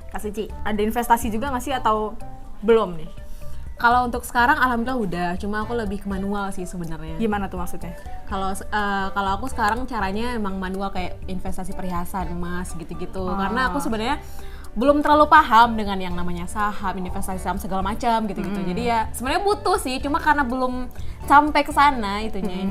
Kak Suci, ada investasi juga nggak sih atau belum nih? Kalau untuk sekarang alhamdulillah udah, cuma aku lebih ke manual sih sebenarnya. Gimana tuh maksudnya? Kalau aku sekarang caranya emang manual kayak investasi perhiasan, emas gitu-gitu. Karena aku sebenarnya belum terlalu paham dengan yang namanya saham, investasi saham segala macam gitu-gitu. Jadi ya sebenarnya butuh sih, cuma karena belum sampai ke sana itunya.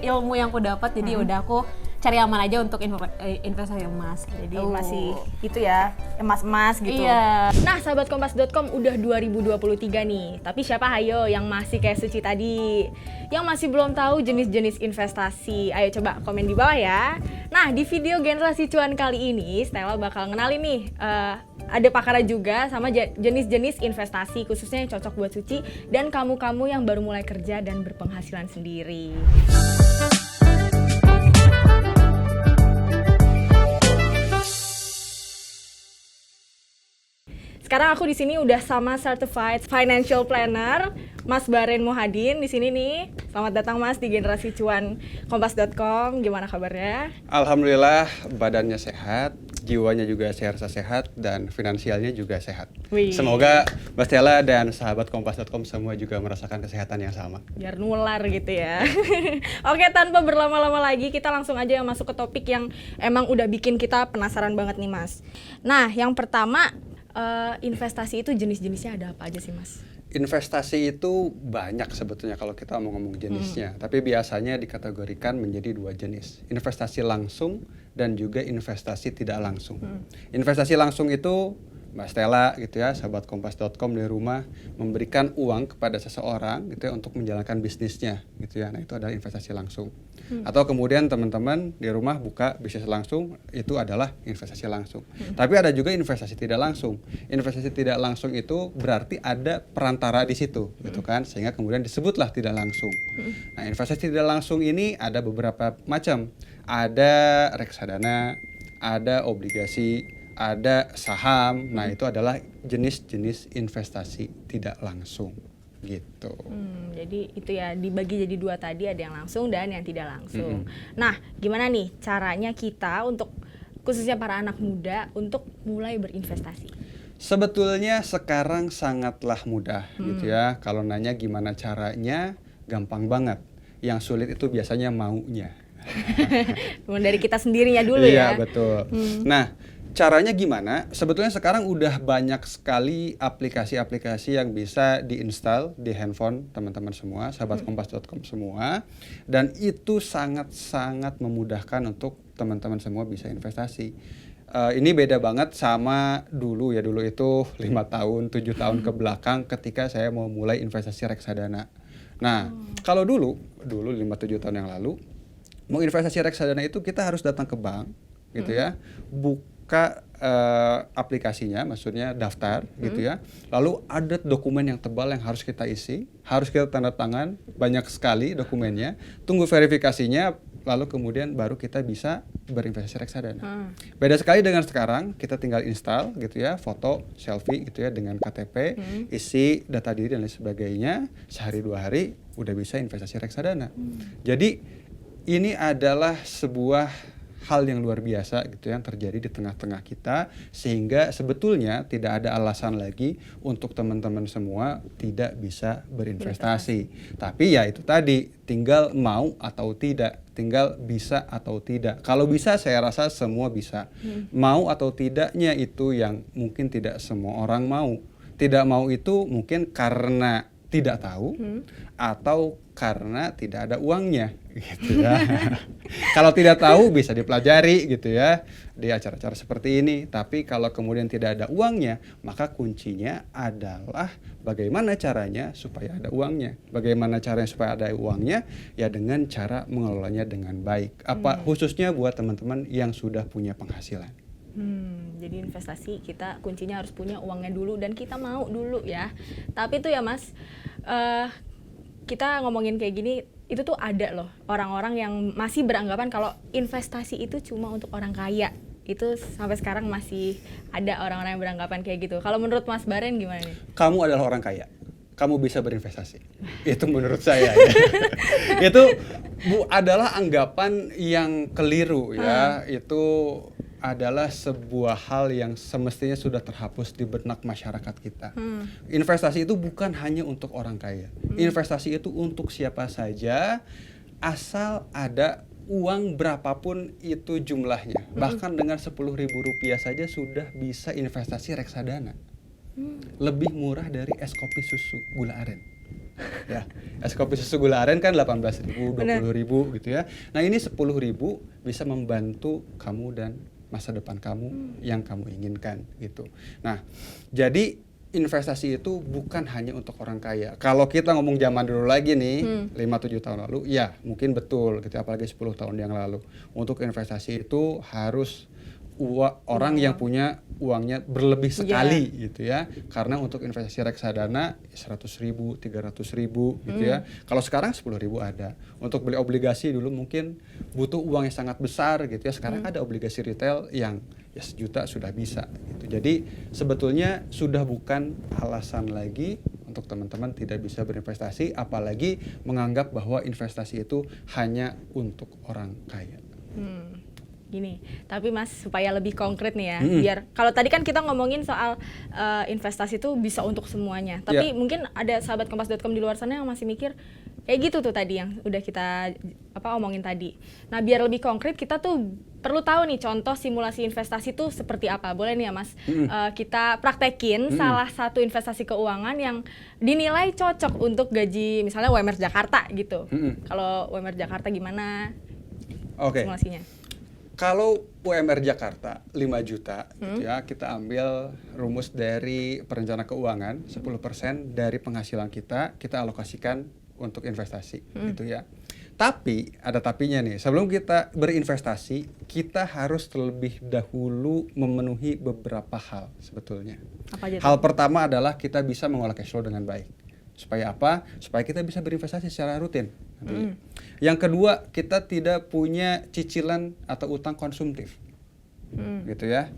Ilmu yang aku dapat jadi udah aku cari aman aja untuk investasi emas. Jadi masih itu ya, emas-emas gitu. Iya. Nah, sahabat kompas.com udah 2023 nih. Tapi siapa hayo yang masih kayak Suci tadi? Yang masih belum tahu jenis-jenis investasi? Ayo coba komen di bawah ya. Nah, di video Generasi Cuan kali ini, Stella bakal ngenalin nih ada pakarnya juga sama jenis-jenis investasi khususnya yang cocok buat Suci dan kamu-kamu yang baru mulai kerja dan berpenghasilan sendiri. Sekarang aku di sini udah sama certified financial planner Mas Baren Mohadin di sini nih. Selamat datang Mas di Generasi Cuan kompas.com. Gimana kabarnya? Alhamdulillah badannya sehat, jiwanya juga saya rasa sehat dan finansialnya juga sehat. Wih. Semoga Mbak Stella dan sahabat kompas.com semua juga merasakan kesehatan yang sama. Biar nular gitu ya. Oke, tanpa berlama-lama lagi kita langsung aja masuk ke topik yang emang udah bikin kita penasaran banget nih Mas. Nah, yang pertama investasi itu jenis-jenisnya ada apa aja sih Mas? Investasi itu banyak sebetulnya kalau kita mau ngomong jenisnya, tapi biasanya dikategorikan menjadi dua jenis. Investasi langsung dan juga investasi tidak langsung. Investasi langsung itu Mbak Stella gitu ya, sahabat kompas.com di rumah memberikan uang kepada seseorang gitu ya untuk menjalankan bisnisnya gitu ya. Nah, itu adalah investasi langsung. Atau kemudian teman-teman di rumah buka bisnis langsung, itu adalah investasi langsung. Tapi ada juga investasi tidak langsung. Investasi tidak langsung itu berarti ada perantara di situ gitu kan, sehingga kemudian disebutlah tidak langsung. Nah, investasi tidak langsung ini ada beberapa macam. Ada reksadana, ada obligasi, ada saham. Nah, itu adalah jenis-jenis investasi tidak langsung gitu. Jadi itu ya dibagi jadi dua tadi, ada yang langsung dan yang tidak langsung. Nah, gimana nih caranya kita untuk khususnya para anak muda untuk mulai berinvestasi? Sebetulnya sekarang sangatlah mudah gitu ya. Kalau nanya gimana caranya, gampang banget. Yang sulit itu biasanya maunya. Dari kita sendirinya dulu ya. Iya, betul. Nah, caranya gimana? Sebetulnya sekarang udah banyak sekali aplikasi-aplikasi yang bisa diinstal di handphone teman-teman semua, sahabat kompas.com semua, dan itu sangat-sangat memudahkan untuk teman-teman semua bisa investasi. Ini beda banget sama dulu ya, dulu itu 5 tahun, 7 tahun ke belakang ketika saya mau mulai investasi reksadana. Nah, kalau dulu 5-7 tahun yang lalu, mau investasi reksadana itu kita harus datang ke bank gitu ya, buka aplikasinya, maksudnya daftar gitu ya. Lalu ada dokumen yang tebal yang harus kita isi, harus kita tanda tangan, banyak sekali dokumennya. Tunggu verifikasinya, lalu kemudian baru kita bisa berinvestasi reksadana. Beda sekali dengan sekarang, kita tinggal install gitu ya, foto, selfie gitu ya dengan KTP, isi data diri dan lain sebagainya, sehari 2 hari udah bisa investasi reksadana. Jadi ini adalah sebuah hal yang luar biasa gitu yang terjadi di tengah-tengah kita, sehingga sebetulnya tidak ada alasan lagi untuk teman-teman semua tidak bisa berinvestasi. Tapi ya itu tadi, tinggal mau atau tidak, tinggal bisa atau tidak. Kalau bisa saya rasa semua bisa. Mau atau tidaknya itu yang mungkin tidak semua orang mau. Tidak mau itu mungkin karena tidak tahu atau karena tidak ada uangnya gitu ya. Kalau tidak tahu bisa dipelajari gitu ya di acara-acara seperti ini, tapi kalau kemudian tidak ada uangnya, maka kuncinya adalah bagaimana caranya supaya ada uangnya. Bagaimana caranya supaya ada uangnya? Ya dengan cara mengelolanya dengan baik. Khususnya buat teman-teman yang sudah punya penghasilan. Jadi investasi kita kuncinya harus punya uangnya dulu dan kita mau dulu ya. Tapi tuh ya Mas, kita ngomongin kayak gini, itu tuh ada loh orang-orang yang masih beranggapan kalau investasi itu cuma untuk orang kaya. Itu sampai sekarang masih ada orang-orang yang beranggapan kayak gitu. Kalau menurut Mas Baren gimana nih? Kamu adalah orang kaya, kamu bisa berinvestasi. Itu menurut saya ya. Itu adalah anggapan yang keliru ya. Itu adalah sebuah hal yang semestinya sudah terhapus di benak masyarakat kita. Investasi itu bukan hanya untuk orang kaya. Investasi itu untuk siapa saja, asal ada uang berapapun itu jumlahnya. Bahkan dengan Rp10.000 saja sudah bisa investasi reksadana. Lebih murah dari es kopi susu gula aren. Ya, es kopi susu gula aren kan 18.000, 20.000 gitu ya. Nah, ini 10.000 bisa membantu kamu dan masa depan kamu yang kamu inginkan gitu. Nah, jadi investasi itu bukan hanya untuk orang kaya. Kalau kita ngomong zaman dulu lagi nih, 5-7 tahun lalu, ya mungkin betul gitu, apalagi 10 tahun yang lalu. Untuk investasi itu harus orang yang punya uangnya berlebih sekali gitu ya. Karena untuk investasi reksadana 100.000, 300.000 gitu ya. Kalau sekarang 10.000 ada. Untuk beli obligasi dulu mungkin butuh uang yang sangat besar gitu ya. Sekarang ada obligasi retail yang ya 1 juta sudah bisa gitu. Jadi sebetulnya sudah bukan alasan lagi untuk teman-teman tidak bisa berinvestasi, apalagi menganggap bahwa investasi itu hanya untuk orang kaya. Gini, tapi Mas supaya lebih konkret nih ya, biar kalau tadi kan kita ngomongin soal investasi itu bisa untuk semuanya, tapi mungkin ada sahabat kompas.com di luar sana yang masih mikir kayak gitu tuh tadi yang udah kita omongin tadi. Nah, biar lebih konkret kita tuh perlu tahu nih contoh simulasi investasi tuh seperti apa. Boleh nih ya Mas, kita praktekin salah satu investasi keuangan yang dinilai cocok untuk gaji misalnya UMR Jakarta gitu. Kalau UMR Jakarta gimana simulasinya? Kalau UMR Jakarta 5 juta gitu ya, kita ambil rumus dari perencana keuangan, 10% dari penghasilan kita alokasikan untuk investasi gitu ya. Tapi ada tapinya nih, sebelum kita berinvestasi, kita harus terlebih dahulu memenuhi beberapa hal sebetulnya. Apa aja hal pertama adalah kita bisa mengolah cash flow dengan baik. Supaya apa? Supaya kita bisa berinvestasi secara rutin. Yang kedua, kita tidak punya cicilan atau utang konsumtif, gitu ya.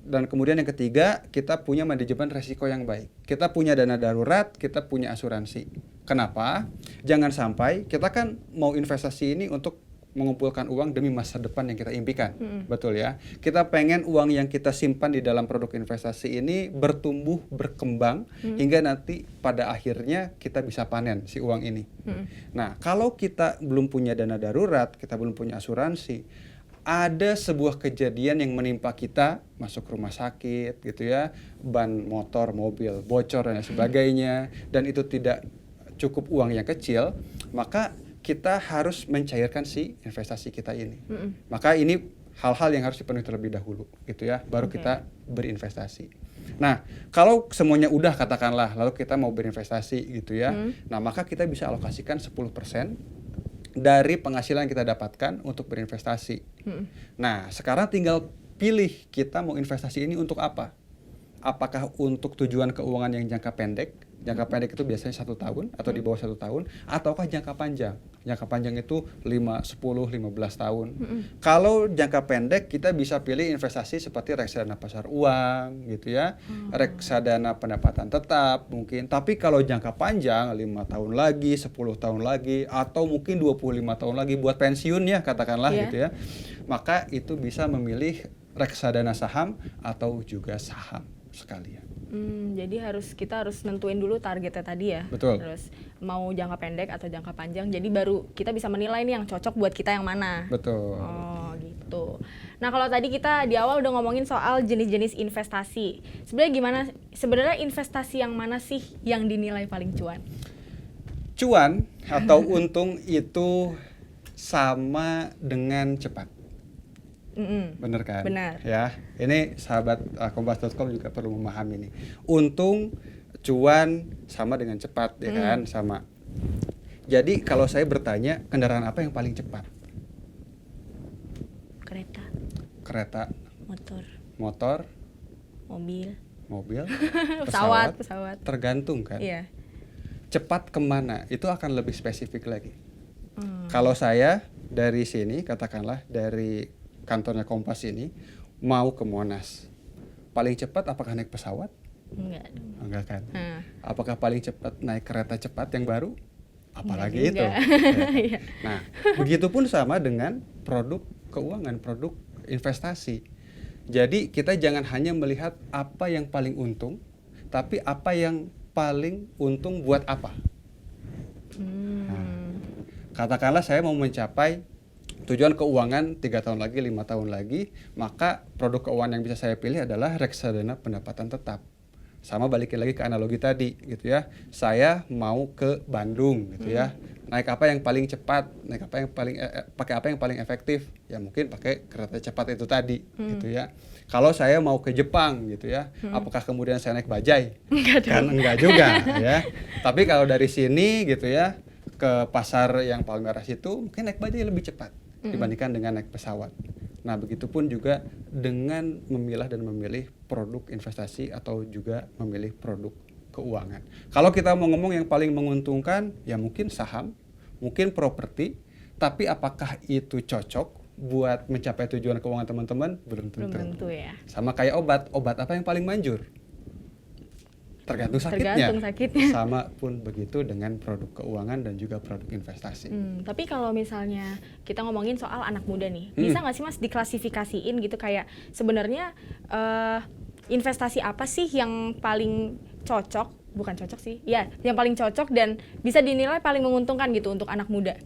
Dan kemudian yang ketiga, kita punya manajemen resiko yang baik. Kita punya dana darurat, kita punya asuransi. Kenapa? Jangan sampai kita kan mau investasi ini untuk mengumpulkan uang demi masa depan yang kita impikan. Betul ya. Kita pengen uang yang kita simpan di dalam produk investasi ini bertumbuh, berkembang hingga nanti pada akhirnya kita bisa panen si uang ini. Nah, kalau kita belum punya dana darurat, kita belum punya asuransi, ada sebuah kejadian yang menimpa kita, masuk rumah sakit gitu ya, ban motor, mobil bocor dan sebagainya, dan itu tidak cukup uang yang kecil, maka kita harus mencairkan si investasi kita ini. Maka ini hal-hal yang harus dipenuhi terlebih dahulu gitu ya, baru kita berinvestasi. Nah, kalau semuanya udah katakanlah, lalu kita mau berinvestasi gitu ya, nah maka kita bisa alokasikan 10% dari penghasilan yang kita dapatkan untuk berinvestasi. Nah, sekarang tinggal pilih kita mau investasi ini untuk apa. Apakah untuk tujuan keuangan yang jangka pendek? Jangka pendek itu biasanya 1 tahun atau di bawah 1 tahun, ataukah jangka panjang? Jangka panjang itu 5, 10, 15 tahun. Kalau jangka pendek kita bisa pilih investasi seperti reksadana pasar uang gitu ya, reksadana pendapatan tetap mungkin. Tapi kalau jangka panjang 5 tahun lagi, 10 tahun lagi, atau mungkin 25 tahun lagi buat pensiun ya katakanlah gitu ya, maka itu bisa memilih reksadana saham atau juga saham sekalian. Jadi kita harus nentuin dulu targetnya tadi ya. Betul. Terus mau jangka pendek atau jangka panjang. Jadi baru kita bisa menilai nih yang cocok buat kita yang mana. Betul. Oh gitu. Nah kalau tadi kita di awal udah ngomongin soal jenis-jenis investasi. Sebenarnya gimana? Sebenarnya investasi yang mana sih yang dinilai paling cuan? Cuan atau untung itu sama dengan cepat. Bener kan? Benar. Ya, ini sahabat kompas.com juga perlu memahami ini. Untung, cuan sama dengan cepat, ya kan? Sama. Jadi kalau saya bertanya, kendaraan apa yang paling cepat? Kereta. Motor. Mobil. Pesawat. Tergantung kan? Iya. Cepat kemana? Itu akan lebih spesifik lagi. Kalau saya dari sini, katakanlah dari kantornya Kompas ini mau ke Monas, paling cepat apakah naik pesawat? Enggak kan? Apakah paling cepat naik kereta cepat yang baru? Apalagi itu. Nah, begitupun sama dengan produk keuangan, produk investasi. Jadi kita jangan hanya melihat apa yang paling untung, tapi apa yang paling untung buat apa. Katakanlah saya mau mencapai tujuan keuangan 3 tahun lagi, 5 tahun lagi, maka produk keuangan yang bisa saya pilih adalah reksadana pendapatan tetap. Sama balikin lagi ke analogi tadi gitu ya. Saya mau ke Bandung gitu ya. Naik apa yang paling cepat, naik apa yang paling pakai apa yang paling efektif? Ya mungkin pakai kereta cepat itu tadi gitu ya. Kalau saya mau ke Jepang gitu ya, apakah kemudian saya naik bajai? Kan enggak juga ya. Tapi kalau dari sini gitu ya ke pasar yang Palmerah itu mungkin naik bajai lebih cepat dibandingkan dengan naik pesawat. Nah, begitupun juga dengan memilah dan memilih produk investasi atau juga memilih produk keuangan. Kalau kita mau ngomong yang paling menguntungkan, ya mungkin saham, mungkin properti, tapi apakah itu cocok buat mencapai tujuan keuangan teman-teman? Belum tentu. Belum tentu ya. Sama kayak obat apa yang paling manjur? Tergantung sakitnya. Tergantung sakitnya. Sama pun begitu dengan produk keuangan dan juga produk investasi. Tapi kalau misalnya kita ngomongin soal anak muda nih, bisa nggak sih Mas diklasifikasiin gitu kayak sebenarnya investasi apa sih yang paling cocok? Bukan cocok sih, ya yang paling cocok dan bisa dinilai paling menguntungkan gitu untuk anak muda.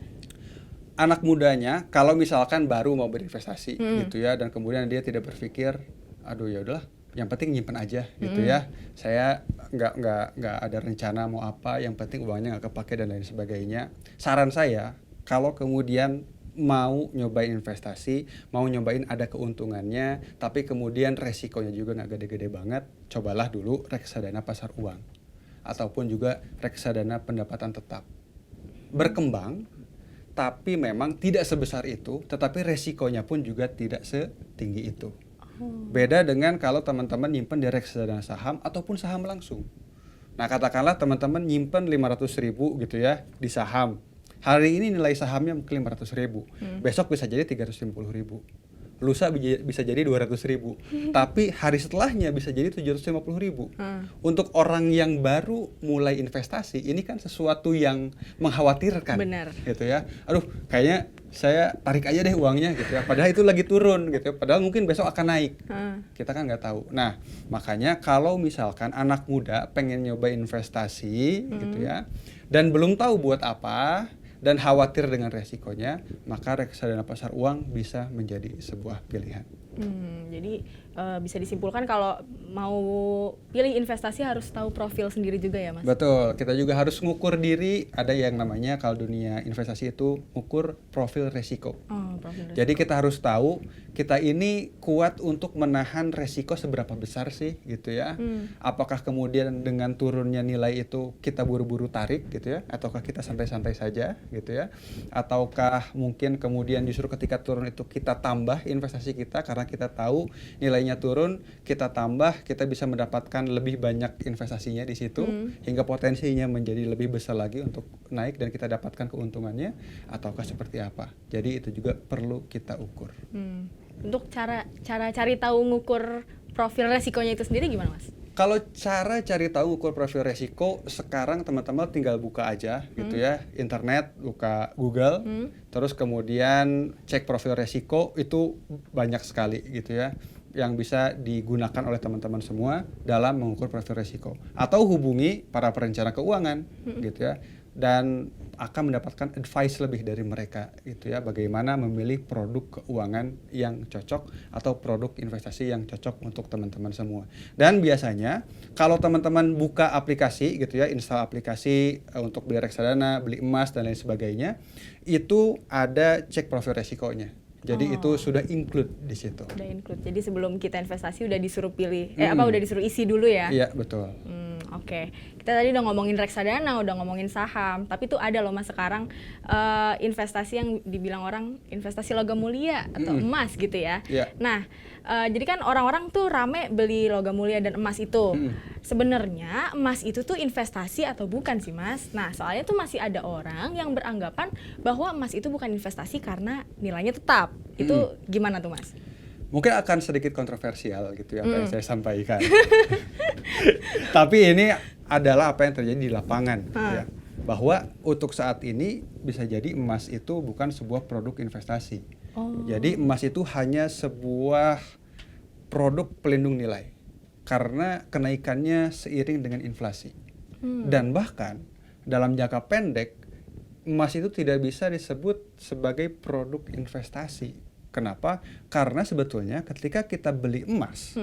Anak mudanya kalau misalkan baru mau berinvestasi gitu ya, dan kemudian dia tidak berpikir, aduh ya udahlah, yang penting nyimpen aja gitu ya. Saya nggak ada rencana mau apa, yang penting uangnya nggak kepake dan lain sebagainya. Saran saya, kalau kemudian mau nyobain investasi, mau nyobain ada keuntungannya, tapi kemudian resikonya juga nggak gede-gede banget, cobalah dulu reksadana pasar uang ataupun juga reksadana pendapatan tetap. Berkembang, tapi memang tidak sebesar itu, tetapi resikonya pun juga tidak setinggi itu. Beda dengan kalau teman-teman nyimpen di reksadana saham ataupun saham langsung. Nah, katakanlah teman-teman nyimpen 500.000 gitu ya di saham. Hari ini nilai sahamnya mungkin 500.000. Besok bisa jadi 350.000. Lusa bisa jadi 200.000. Tapi hari setelahnya bisa jadi 750.000. Untuk orang yang baru mulai investasi, ini kan sesuatu yang mengkhawatirkan. Benar. Gitu ya. Aduh, kayaknya saya tarik aja deh uangnya gitu ya. Padahal itu lagi turun gitu ya. Padahal mungkin besok akan naik. Kita kan nggak tahu. Nah, makanya kalau misalkan anak muda pengen nyoba investasi gitu ya, dan belum tahu buat apa, dan khawatir dengan resikonya, maka reksadana pasar uang bisa menjadi sebuah pilihan. Jadi bisa disimpulkan kalau mau pilih investasi harus tahu profil sendiri juga ya Mas? Betul, kita juga harus ngukur diri, ada yang namanya kalau dunia investasi itu ngukur profil resiko. Profil resiko. Jadi kita harus tahu kita ini kuat untuk menahan resiko seberapa besar sih gitu ya. Apakah kemudian dengan turunnya nilai itu kita buru-buru tarik gitu ya, ataukah kita santai-santai saja gitu ya, ataukah mungkin kemudian justru ketika turun itu kita tambah investasi kita karena kita tahu nilainya turun, kita tambah, kita bisa mendapatkan lebih banyak investasinya di situ hingga potensinya menjadi lebih besar lagi untuk naik dan kita dapatkan keuntungannya, ataukah seperti apa. Jadi itu juga perlu kita ukur. Untuk cara cari tahu ngukur profil resikonya itu sendiri gimana Mas? Kalau cara cari tahu ukur profil resiko, sekarang teman-teman tinggal buka aja gitu ya, internet, buka Google, terus kemudian cek profil resiko, itu banyak sekali gitu ya, yang bisa digunakan oleh teman-teman semua dalam mengukur profil resiko. Atau hubungi para perencana keuangan gitu ya, dan akan mendapatkan advice lebih dari mereka gitu ya, bagaimana memilih produk keuangan yang cocok atau produk investasi yang cocok untuk teman-teman semua. Dan biasanya kalau teman-teman buka aplikasi gitu ya, install aplikasi untuk beli reksadana, beli emas dan lain sebagainya, itu ada cek profil resikonya. Jadi itu sudah include di situ. Udah include. Jadi sebelum kita investasi udah disuruh pilih, udah disuruh isi dulu ya? Iya, betul. Oke. Kita tadi udah ngomongin reksadana, udah ngomongin saham, tapi tuh ada loh Mas sekarang investasi yang dibilang orang investasi logam mulia atau emas gitu ya. Yeah. Nah, jadi kan orang-orang tuh rame beli logam mulia dan emas itu. Sebenarnya emas itu tuh investasi atau bukan sih Mas? Nah, soalnya tuh masih ada orang yang beranggapan bahwa emas itu bukan investasi karena nilainya tetap. Itu gimana tuh Mas? Mungkin akan sedikit kontroversial gitu ya apa yang saya sampaikan. Tapi ini adalah apa yang terjadi di lapangan ya. Bahwa untuk saat ini bisa jadi emas itu bukan sebuah produk investasi. Jadi emas itu hanya sebuah produk pelindung nilai karena kenaikannya seiring dengan inflasi. Dan bahkan dalam jangka pendek emas itu tidak bisa disebut sebagai produk investasi. Kenapa? Karena sebetulnya ketika kita beli emas,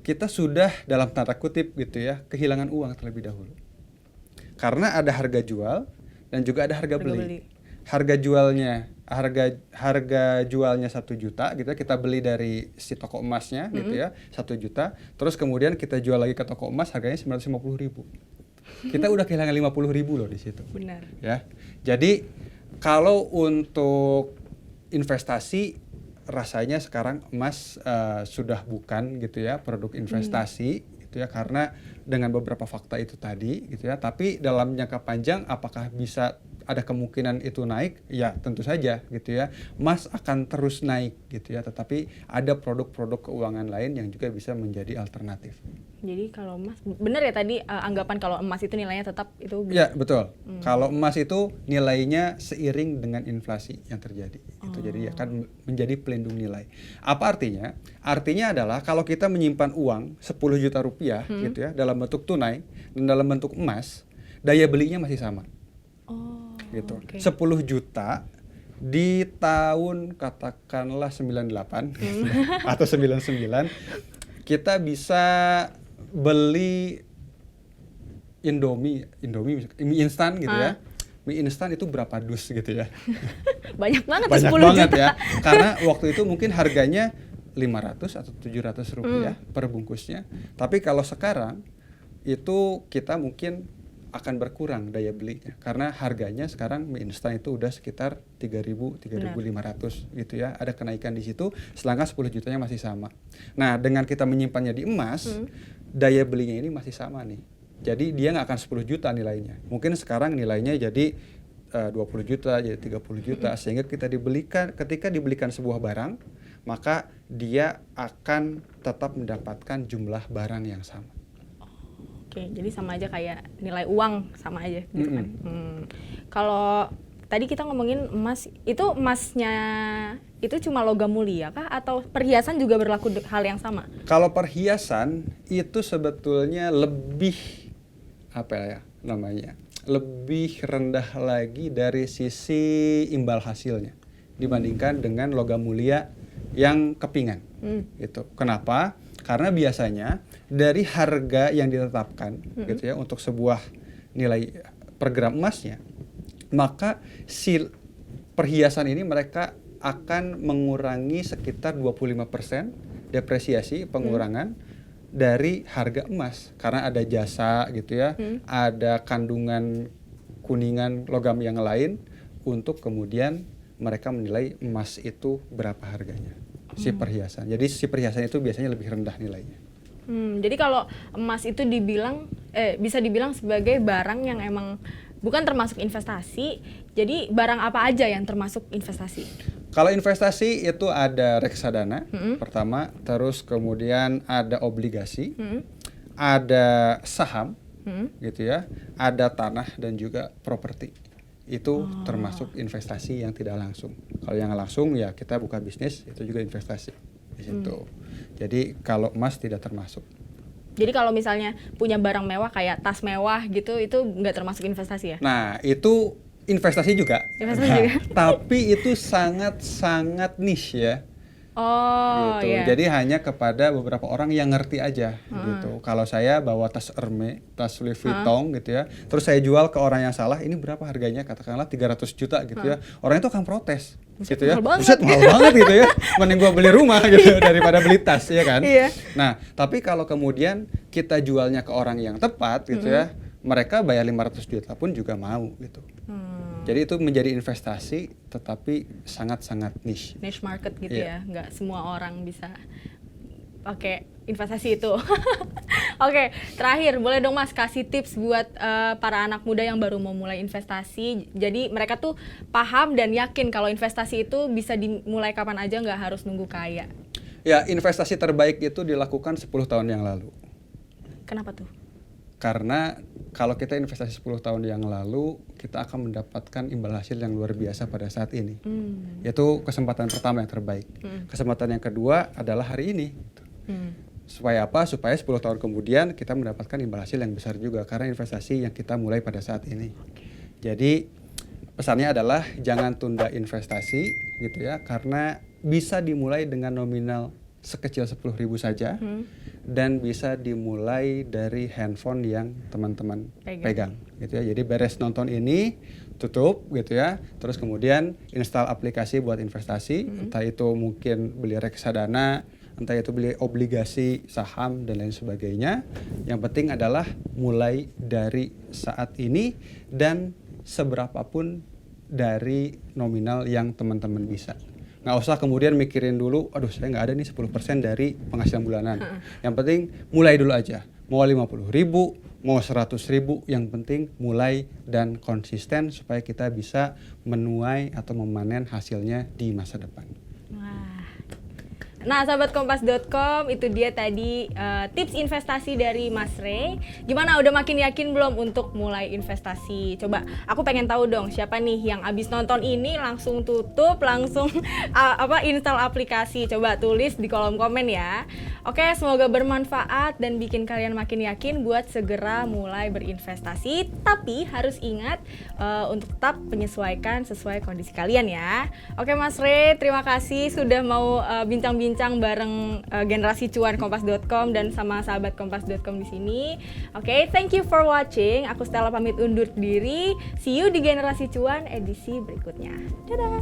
kita sudah dalam tanda kutip gitu ya, kehilangan uang terlebih dahulu. Karena ada harga jual dan juga ada harga beli. Harga jualnya 1 juta gitu ya, kita beli dari si toko emasnya gitu ya, 1 juta, terus kemudian kita jual lagi ke toko emas harganya 950.000. Kita udah kehilangan 50.000 loh di situ. Benar. Ya. Jadi kalau untuk investasi rasanya sekarang emas sudah bukan gitu ya produk investasi gitu ya, karena dengan beberapa fakta itu tadi gitu ya. Tapi dalam jangka panjang apakah bisa ada kemungkinan itu naik? Ya tentu saja gitu ya. Emas akan terus naik gitu ya, tetapi ada produk-produk keuangan lain yang juga bisa menjadi alternatif. Jadi kalau emas, benar ya tadi anggapan kalau emas itu nilainya tetap itu Ya betul. Kalau emas itu nilainya seiring dengan inflasi yang terjadi. Itu jadi akan menjadi pelindung nilai. Apa artinya? Artinya adalah kalau kita menyimpan uang 10 juta rupiah gitu ya dalam bentuk tunai dan dalam bentuk emas, daya belinya masih sama. Gitu. 10 juta di tahun katakanlah 98 atau 99 kita bisa beli Indomie mie instan gitu ya. Mie instan itu berapa dus gitu ya. banyak banget Banyak 10 banget juta. ya. Karena waktu itu mungkin harganya 500 atau 700 rupiah per bungkusnya. Tapi kalau sekarang itu kita mungkin akan berkurang daya belinya karena harganya sekarang mie instan itu udah sekitar 3.000, 3.500 gitu ya. Ada kenaikan di situ, sedangkan 10 jutanya masih sama. Nah, dengan kita menyimpannya di emas, daya belinya ini masih sama nih. Jadi dia nggak akan 10 juta nilainya. Mungkin sekarang nilainya jadi 20 juta, jadi 30 juta sehingga ketika dibelikan sebuah barang, maka dia akan tetap mendapatkan jumlah barang yang sama. Oke, jadi sama aja kayak nilai uang sama aja gitu kan. Kalau tadi kita ngomongin emas, itu emasnya itu cuma logam mulia kah atau perhiasan juga berlaku hal yang sama? Kalau perhiasan itu sebetulnya lebih lebih rendah lagi dari sisi imbal hasilnya dibandingkan dengan logam mulia yang kepingan. Gitu. Kenapa? Karena biasanya dari harga yang ditetapkan gitu ya untuk sebuah nilai per gram emasnya, maka si perhiasan ini mereka akan mengurangi sekitar 25% depresiasi pengurangan dari harga emas karena ada jasa gitu ya, ada kandungan kuningan logam yang lain untuk kemudian mereka menilai emas itu berapa harganya. Si perhiasan. Jadi si perhiasan itu biasanya lebih rendah nilainya. Jadi kalau emas itu bisa dibilang sebagai barang yang emang bukan termasuk investasi. Jadi barang apa aja yang termasuk investasi? Kalau investasi itu ada reksadana pertama, terus kemudian ada obligasi, ada saham, gitu ya, ada tanah dan juga properti. Itu termasuk investasi yang tidak langsung. Kalau yang langsung ya kita buka bisnis, itu juga investasi di situ. Jadi kalau emas tidak termasuk. Jadi kalau misalnya punya barang mewah kayak tas mewah gitu, itu nggak termasuk investasi ya? Nah itu investasi juga. Investasi juga. Tapi itu sangat niche ya. Oh gitu. iya. Jadi hanya kepada beberapa orang yang ngerti aja gitu. Kalau saya bawa tas Hermes, tas Louis Vuitton gitu ya, terus saya jual ke orang yang salah, ini berapa harganya? Katakanlah 300 juta gitu ya. Orang itu akan protes gitu ya. Buset, mahal banget gitu ya. Mending gua beli rumah gitu daripada beli tas ya kan. Iya. Nah, tapi kalau kemudian kita jualnya ke orang yang tepat gitu ya, mereka bayar 500 juta pun juga mau gitu. Jadi itu menjadi investasi tetapi sangat-sangat niche. Niche market gitu Iya. ya, nggak semua orang bisa pakai investasi itu. Oke, terakhir boleh dong Mas kasih tips buat para anak muda yang baru mau mulai investasi. Jadi mereka tuh paham dan yakin kalau investasi itu bisa dimulai kapan aja, nggak harus nunggu kaya. Ya, investasi terbaik itu dilakukan 10 tahun yang lalu. Kenapa tuh? Karena kalau kita investasi 10 tahun yang lalu, kita akan mendapatkan imbal hasil yang luar biasa pada saat ini. Itu kesempatan pertama yang terbaik. Kesempatan yang kedua adalah hari ini. Supaya apa? Supaya 10 tahun kemudian kita mendapatkan imbal hasil yang besar juga karena investasi yang kita mulai pada saat ini. Jadi pesannya adalah jangan tunda investasi gitu ya, karena bisa dimulai dengan nominal sekecil 10.000 saja dan bisa dimulai dari handphone yang teman-teman pegang gitu ya. Jadi beres nonton ini tutup gitu ya, terus kemudian install aplikasi buat investasi, entah itu mungkin beli reksadana, entah itu beli obligasi, saham, dan lain sebagainya. Yang penting adalah mulai dari saat ini dan seberapapun dari nominal yang teman-teman bisa. Nggak usah kemudian mikirin dulu, aduh saya nggak ada nih 10% dari penghasilan bulanan. Yang penting mulai dulu aja. Mau 50.000, mau 100.000, yang penting mulai dan konsisten supaya kita bisa menuai atau memanen hasilnya di masa depan. Nah, sahabat kompas.com, itu dia tadi tips investasi dari Mas Ray. Gimana, udah makin yakin belum untuk mulai investasi? Coba, aku pengen tahu dong, siapa nih yang abis nonton ini langsung tutup, langsung install aplikasi? Coba tulis di kolom komen ya. Oke, semoga bermanfaat dan bikin kalian makin yakin buat segera mulai berinvestasi. Tapi harus ingat untuk tetap menyesuaikan sesuai kondisi kalian ya. Oke Mas Ray, terima kasih sudah mau bincang-bincang bareng generasi cuan kompas.com dan sama sahabat kompas.com di sini. Oke, thank you for watching. Aku Stella pamit undur diri. See you di generasi cuan edisi berikutnya. Dadah.